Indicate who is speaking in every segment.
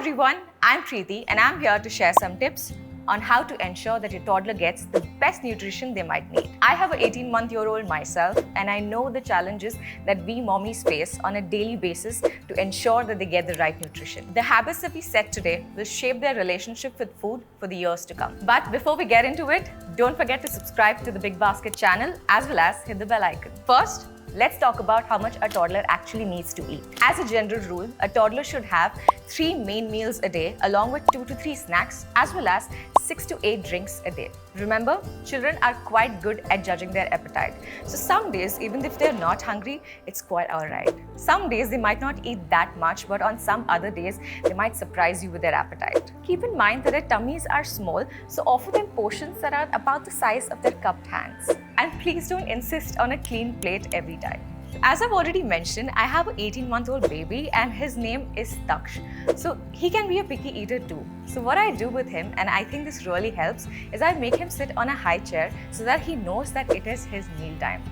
Speaker 1: everyone, I'm Preeti and I'm here to share some tips on how to ensure that your toddler gets the best nutrition they might need. I have an 18-month-old myself and I know the challenges that we mommies face on a daily basis to ensure that they get the right nutrition. The habits that we set today will shape their relationship with food for the years to come. But before we get into it, don't forget to subscribe to the BigBasket channel as well as hit the bell icon. First, let's talk about how much a toddler actually needs to eat. As a general rule, a toddler should have 3 main meals a day along with 2 to 3 snacks as well as 6 to 8 drinks a day. Remember, children are quite good at judging their appetite. So some days, even if they're not hungry, it's quite alright. Some days they might not eat that much, but on some other days, they might surprise you with their appetite. Keep in mind that their tummies are small, so offer them portions that are about the size of their cupped hands. And please don't insist on a clean plate every time. As I've already mentioned, I have an 18-month-old baby and his name is Taksh. So he can be a picky eater too. So what I do with him, and I think this really helps, is I make him sit on a high chair so that he knows that it is his meal time.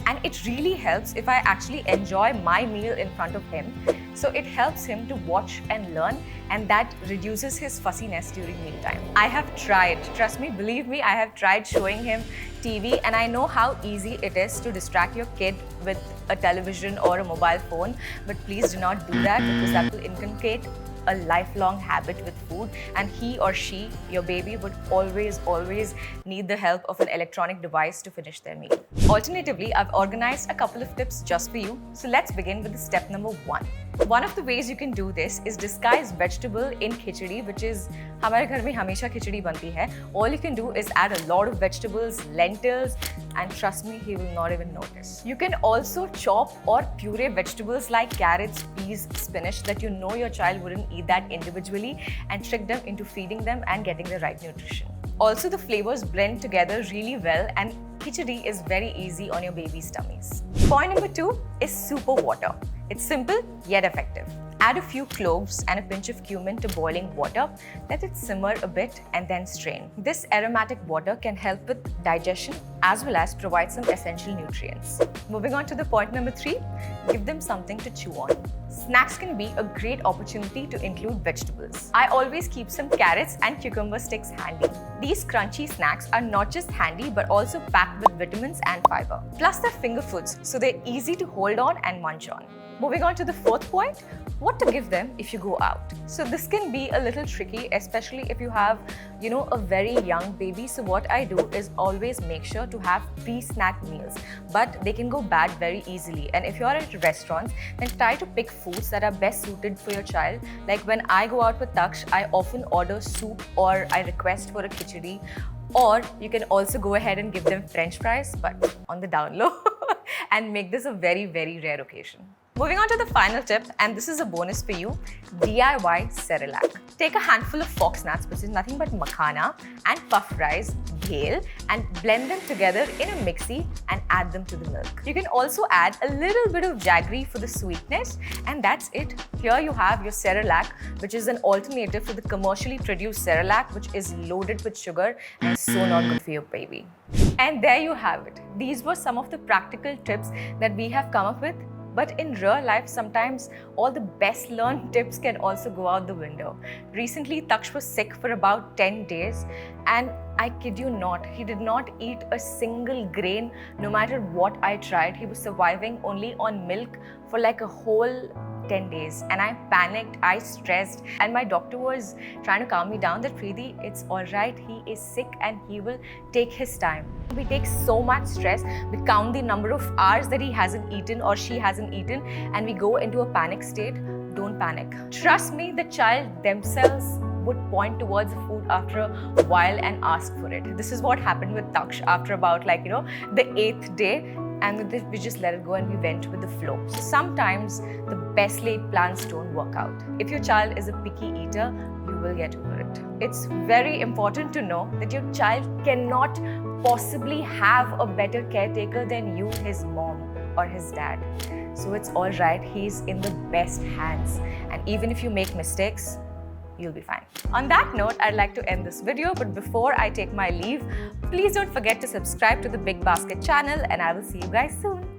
Speaker 1: And it really helps if I actually enjoy my meal in front of him. So it helps him to watch and learn, and that reduces his fussiness during mealtime. I have tried, trust me, believe me, I have tried showing him TV and I know how easy it is to distract your kid with a television or a mobile phone, but please do not do that because that will inculcate a lifelong habit with food, and he or she, your baby, would always need the help of an electronic device to finish their meal. Alternatively, I've organized a couple of tips just for you. So let's begin with the step number 1. One of the ways you can do this is disguise vegetable in khichdi, which is हमारे घर में हमेशा खिचड़ी बनती है. All you can do is add a lot of vegetables, lentils, and trust me, he will not even notice. You can also chop or puree vegetables like carrots, peas, spinach that you know your child wouldn't eat that individually, and trick them into feeding them and getting the right nutrition. Also, the flavors blend together really well and khichdi is very easy on your baby's tummies. Point number 2 is super water. It's simple yet effective. Add a few cloves and a pinch of cumin to boiling water. Let it simmer a bit and then strain. This aromatic water can help with digestion as well as provide some essential nutrients. Moving on to the point number 3, give them something to chew on. Snacks can be a great opportunity to include vegetables. I always keep some carrots and cucumber sticks handy. These crunchy snacks are not just handy but also packed with vitamins and fiber. Plus they're finger foods, so they're easy to hold on and munch on. Moving on to the 4th point, what to give them if you go out. So this can be a little tricky, especially if you have, a very young baby. So what I do is always make sure to have pre-snack meals, but they can go bad very easily. And if you're at restaurants, then try to pick foods that are best suited for your child. Like when I go out with Taksh, I often order soup or I request for a khichdi. Or you can also go ahead and give them French fries, but on the down low, and make this a very, very rare occasion. Moving on to the final tip, and this is a bonus for you, DIY Cerelac. Take a handful of fox nuts, which is nothing but makhana, and puff rice, ghel, and blend them together in a mixie and add them to the milk. You can also add a little bit of jaggery for the sweetness, and that's it. Here you have your Cerelac, which is an alternative to the commercially produced Cerelac, which is loaded with sugar and so not good for your baby. And there you have it. These were some of the practical tips that we have come up with. But in real life, sometimes all the best learned tips can also go out the window. Recently, Taksh was sick for about 10 days and I kid you not, he did not eat a single grain no matter what I tried. He was surviving only on milk for like a whole 10 days and I panicked, I stressed, and my doctor was trying to calm me down that Preeti, it's alright, he is sick and he will take his time. We take so much stress, we count the number of hours that he hasn't eaten or she hasn't eaten and we go into a panic state. Don't panic. Trust me, the child themselves would point towards the food after a while and ask for it. This is what happened with Taksh after about the 8th day. And we just let it go and we went with the flow. So sometimes the best laid plans don't work out. If your child is a picky eater, you will get over it. It's very important to know that your child cannot possibly have a better caretaker than you, his mom or his dad. So it's all right, he's in the best hands. And even if you make mistakes, you'll be fine. On that note, I'd like to end this video, but before I take my leave, please don't forget to subscribe to the BigBasket channel and I will see you guys soon.